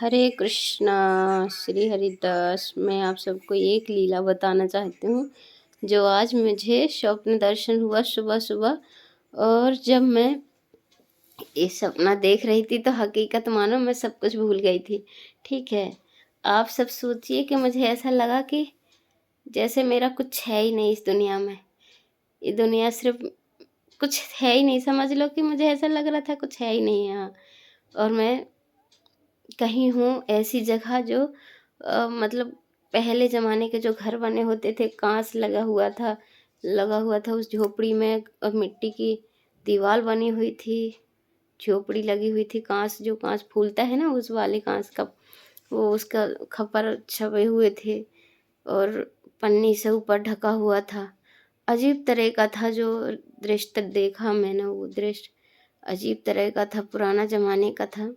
हरे कृष्णा। श्री हरिदास। मैं आप सबको एक लीला बताना चाहती हूँ जो आज मुझे स्वप्न दर्शन हुआ सुबह सुबह। और जब मैं ये सपना देख रही थी तो हकीकत मानो मैं सब कुछ भूल गई थी। ठीक है, आप सब सोचिए कि मुझे ऐसा लगा कि जैसे मेरा कुछ है ही नहीं इस दुनिया में। ये दुनिया सिर्फ कुछ है ही नहीं, समझ लो कि मुझे ऐसा लग रहा था कुछ है ही नहीं यहाँ। और मैं कहीं हूँ ऐसी जगह जो मतलब पहले ज़माने के जो घर बने होते थे, काँच लगा हुआ था उस झोपड़ी में, और मिट्टी की दीवार बनी हुई थी, झोपड़ी लगी हुई थी, काँच जो काँच फूलता है ना उस वाले काँच का वो उसका खप्पर छपे हुए थे, और पन्नी से ऊपर ढका हुआ था। अजीब तरह का था जो दृश्य देखा मैंने, वो दृश्य अजीब तरह का था, पुराना ज़माने का था।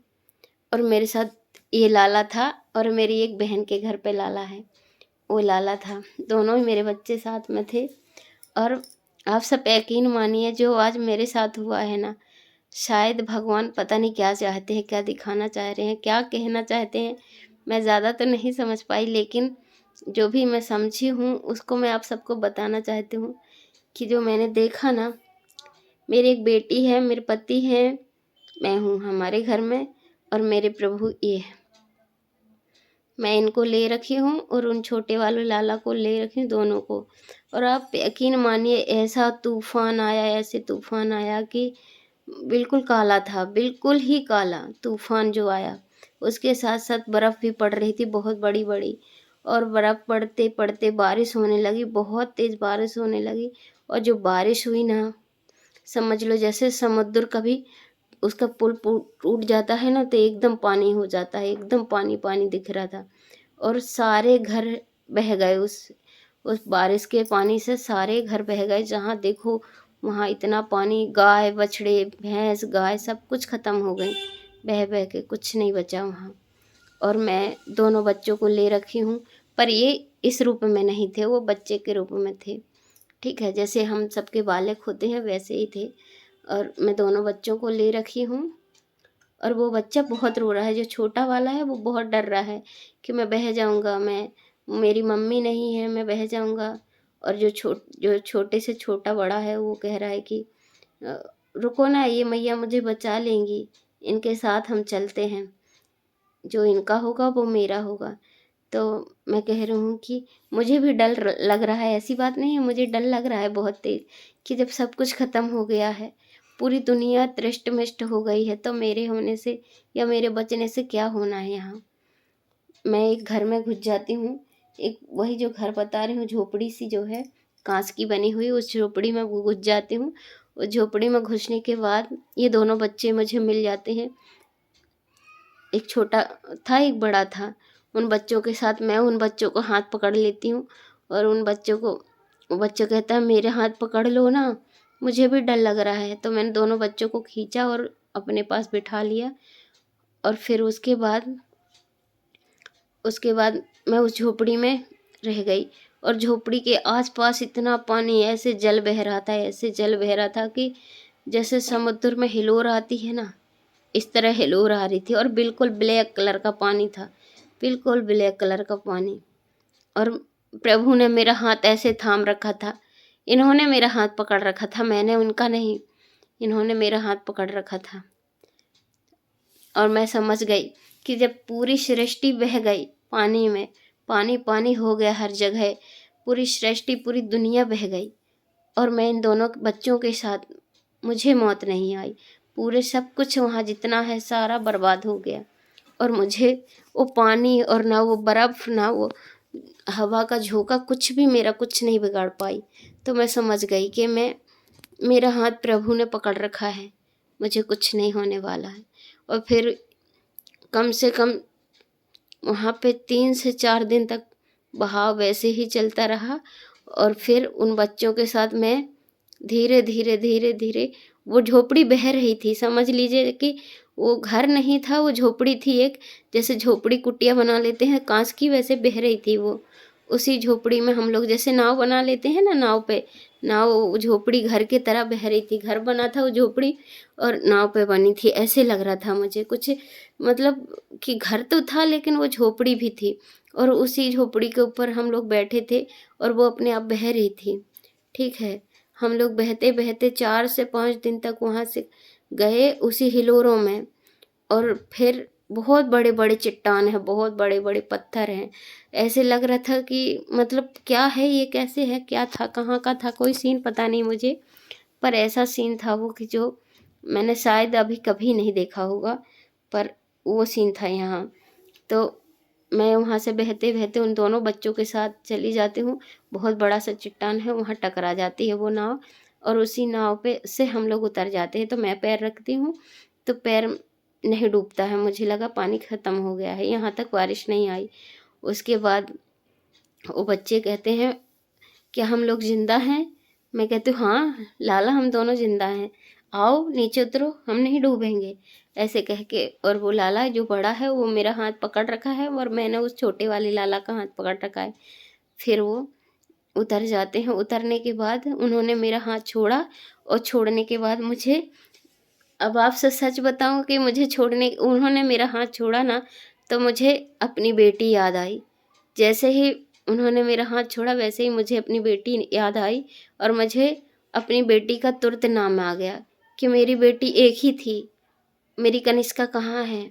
और मेरे साथ ये लाला था, और मेरी एक बहन के घर पे लाला है, वो लाला था। दोनों ही मेरे बच्चे साथ में थे। और आप सब यकीन मानिए जो आज मेरे साथ हुआ है ना, शायद भगवान पता नहीं क्या चाहते हैं, क्या दिखाना चाह रहे हैं, क्या कहना चाहते हैं। मैं ज़्यादा तो नहीं समझ पाई, लेकिन जो भी मैं समझी हूँ उसको मैं आप सबको बताना चाहती हूँ कि जो मैंने देखा ना, मेरी एक बेटी है, मेरे पति हैं, मैं हूँ हमारे घर में, और मेरे प्रभु ये है। मैं इनको ले रखी हूँ और उन छोटे वाले लाला को ले रखी हूँ, दोनों को। और आप यकीन मानिए ऐसा तूफान आया, ऐसे तूफान आया कि बिल्कुल काला था, बिल्कुल ही काला तूफान जो आया। उसके साथ साथ बर्फ़ भी पड़ रही थी, बहुत बड़ी बड़ी। और बर्फ़ पड़ते पड़ते बारिश होने लगी, बहुत तेज़ बारिश होने लगी। और जो बारिश हुई ना, समझ लो जैसे समुद्र कभी उसका पुल टूट जाता है ना, तो एकदम पानी हो जाता है, एकदम पानी पानी दिख रहा था। और सारे घर बह गए, उस बारिश के पानी से सारे घर बह गए, जहाँ देखो वहाँ इतना पानी। गाय बछड़े भैंस गाय सब कुछ ख़त्म हो गई, बह बह के कुछ नहीं बचा वहाँ। और मैं दोनों बच्चों को ले रखी हूँ, पर ये इस रूप में नहीं थे, वो बच्चे के रूप में थे। ठीक है, जैसे हम सबके बालक होते हैं वैसे ही थे। और मैं दोनों बच्चों को ले रखी हूँ, और वो बच्चा बहुत रो रहा है, जो छोटा वाला है वो बहुत डर रहा है कि मैं बह जाऊंगा, मैं मेरी मम्मी नहीं है, मैं बह जाऊंगा। और जो छोटे से छोटा बड़ा है वो कह रहा है कि "अ, रुको ना, ये मैया मुझे बचा लेंगी, इनके साथ हम चलते हैं, जो इनका होगा वो मेरा होगा।" तो मैं कह रही हूँ कि मुझे भी डर लग रहा है, ऐसी बात नहीं है, मुझे डर लग रहा है बहुत तेज कि जब सब कुछ ख़त्म हो गया है, पूरी दुनिया तृष्ट मिष्ट हो गई है, तो मेरे होने से या मेरे बचने से क्या होना है यहाँ। मैं एक घर में घुस जाती हूँ, एक वही जो घर बता रही हूँ, झोपड़ी सी जो है कांच की बनी हुई, उस झोपड़ी में घुस जाती हूँ। उस झोपड़ी में घुसने के बाद ये दोनों बच्चे मुझे मिल जाते हैं। एक छोटा था, एक बड़ा था। उन बच्चों के साथ मैं उन बच्चों को हाथ पकड़ लेती हूँ, और उन बच्चों को, वो बच्चा कहता है मेरे हाथ पकड़ लो ना, मुझे भी डर लग रहा है। तो मैंने दोनों बच्चों को खींचा और अपने पास बिठा लिया। और फिर उसके बाद मैं उस झोपड़ी में रह गई। और झोपड़ी के आसपास इतना पानी, ऐसे जल बह रहा था, ऐसे जल बह रहा था कि जैसे समुद्र में हिलोर आती है ना, इस तरह हिलोर आ रही थी। और बिल्कुल ब्लैक कलर का पानी था, बिल्कुल ब्लैक कलर का पानी। और प्रभु ने मेरा हाथ ऐसे थाम रखा था, इन्होंने मेरा हाथ पकड़ रखा था, मैंने उनका नहीं, इन्होंने मेरा हाथ पकड़ रखा था। और मैं समझ गई कि जब पूरी सृष्टि बह गई पानी में, पानी पानी हो गया हर जगह, पूरी सृष्टि पूरी दुनिया बह गई, और मैं इन दोनों बच्चों के साथ, मुझे मौत नहीं आई। पूरे सब कुछ वहाँ जितना है सारा बर्बाद हो गया, और मुझे वो पानी और ना वो बर्फ़ ना वो हवा का झोंका कुछ भी मेरा कुछ नहीं बिगाड़ पाई। तो मैं समझ गई कि मेरा हाथ प्रभु ने पकड़ रखा है, मुझे कुछ नहीं होने वाला है। और फिर कम से कम वहाँ पे 3 से 4 दिन तक बहाव वैसे ही चलता रहा। और फिर उन बच्चों के साथ मैं धीरे धीरे धीरे धीरे, वो झोपड़ी बह रही थी, समझ लीजिए कि वो घर नहीं था, वो झोपड़ी थी एक, जैसे झोपड़ी कुटिया बना लेते हैं कांच की, वैसे बह रही थी वो। उसी झोपड़ी में हम लोग जैसे नाव बना लेते हैं ना, नाव पे नाव झोपड़ी घर की तरह बह रही थी। घर बना था वो झोपड़ी और नाव पे बनी थी, ऐसे लग रहा था मुझे कुछ, मतलब कि घर तो था लेकिन वो झोपड़ी भी थी और उसी झोपड़ी के ऊपर हम लोग बैठे थे और वो अपने आप बह रही थी। ठीक है, हम लोग बहते बहते 4 से 5 दिन तक वहाँ से गए उसी हिलोरों में, और फिर बहुत बड़े बड़े चट्टान है, बहुत बड़े बड़े पत्थर हैं। ऐसे लग रहा था कि मतलब क्या है ये, कैसे है, क्या था, कहाँ का था, कोई सीन पता नहीं मुझे, पर ऐसा सीन था वो कि जो मैंने शायद अभी कभी नहीं देखा होगा, पर वो सीन था यहाँ। तो मैं वहाँ से बहते बहते उन दोनों बच्चों के साथ चली जाती हूँ। बहुत बड़ा सा चट्टान है, वहाँ टकरा जाती है वो नाव और उसी नाव पे से हम लोग उतर जाते हैं। तो मैं पैर रखती हूँ तो पैर नहीं डूबता है, मुझे लगा पानी ख़त्म हो गया है, यहाँ तक बारिश नहीं आई। उसके बाद वो बच्चे कहते हैं क्या हम लोग ज़िंदा हैं? मैं कहती हूँ हाँ लाला, हम दोनों ज़िंदा हैं, आओ नीचे उतरो, हम नहीं डूबेंगे, ऐसे कह के। और वो लाला जो बड़ा है वो मेरा हाथ पकड़ रखा है और मैंने उस छोटे वाले लाला का हाथ पकड़ रखा है। फिर वो उतर जाते हैं। उतरने के बाद उन्होंने मेरा हाथ छोड़ा और छोड़ने के बाद मुझे, अब आपसे सच बताऊँ कि मुझे उन्होंने मेरा हाथ छोड़ा ना, तो मुझे अपनी बेटी याद आई। जैसे ही उन्होंने मेरा हाथ छोड़ा वैसे ही मुझे अपनी बेटी याद आई और मुझे अपनी बेटी का तुरंत नाम आ गया कि मेरी बेटी एक ही थी, मेरी कनिष्का कहाँ है।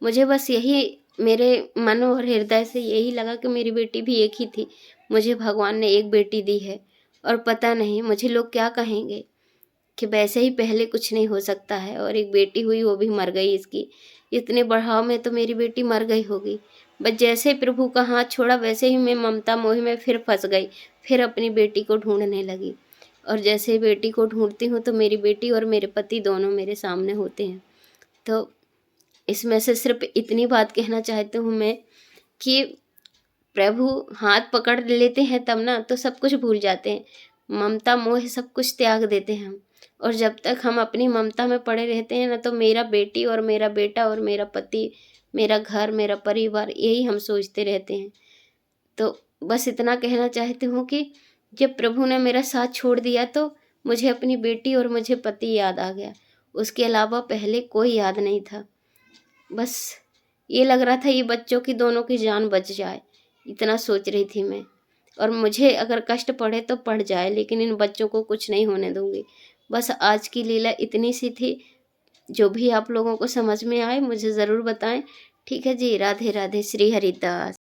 मुझे बस यही, मेरे मन और हृदय से यही लगा कि मेरी बेटी भी एक ही थी, मुझे भगवान ने एक बेटी दी है। और पता नहीं मुझे लोग क्या कहेंगे कि वैसे ही पहले कुछ नहीं हो सकता है, और एक बेटी हुई वो भी मर गई इसकी, इतने बढ़ाव में तो मेरी बेटी मर गई होगी। बस जैसे ही प्रभु का हाथ छोड़ा वैसे ही मैं ममता मोह में फिर फंस गई, फिर अपनी बेटी को ढूंढने लगी। और जैसे ही बेटी को ढूंढती हूँ तो मेरी बेटी और मेरे पति दोनों मेरे सामने होते हैं। तो इसमें से सिर्फ इतनी बात कहना चाहती हूँ मैं कि प्रभु हाथ पकड़ लेते हैं तब ना तो सब कुछ भूल जाते हैं, ममता मोह सब कुछ त्याग देते हैं हम। और जब तक हम अपनी ममता में पड़े रहते हैं ना, तो मेरा बेटी और मेरा बेटा और मेरा पति, मेरा घर, मेरा परिवार, यही हम सोचते रहते हैं। तो बस इतना कहना चाहती हूँ कि जब प्रभु ने मेरा साथ छोड़ दिया तो मुझे अपनी बेटी और मुझे पति याद आ गया, उसके अलावा पहले कोई याद नहीं था। बस ये लग रहा था ये बच्चों की दोनों की जान बच जाए, इतना सोच रही थी मैं। और मुझे अगर कष्ट पड़े तो पड़ जाए, लेकिन इन बच्चों को कुछ नहीं होने दूंगी। बस आज की लीला इतनी सी थी, जो भी आप लोगों को समझ में आए मुझे ज़रूर बताएं। ठीक है जी, राधे राधे, श्री हरिदास।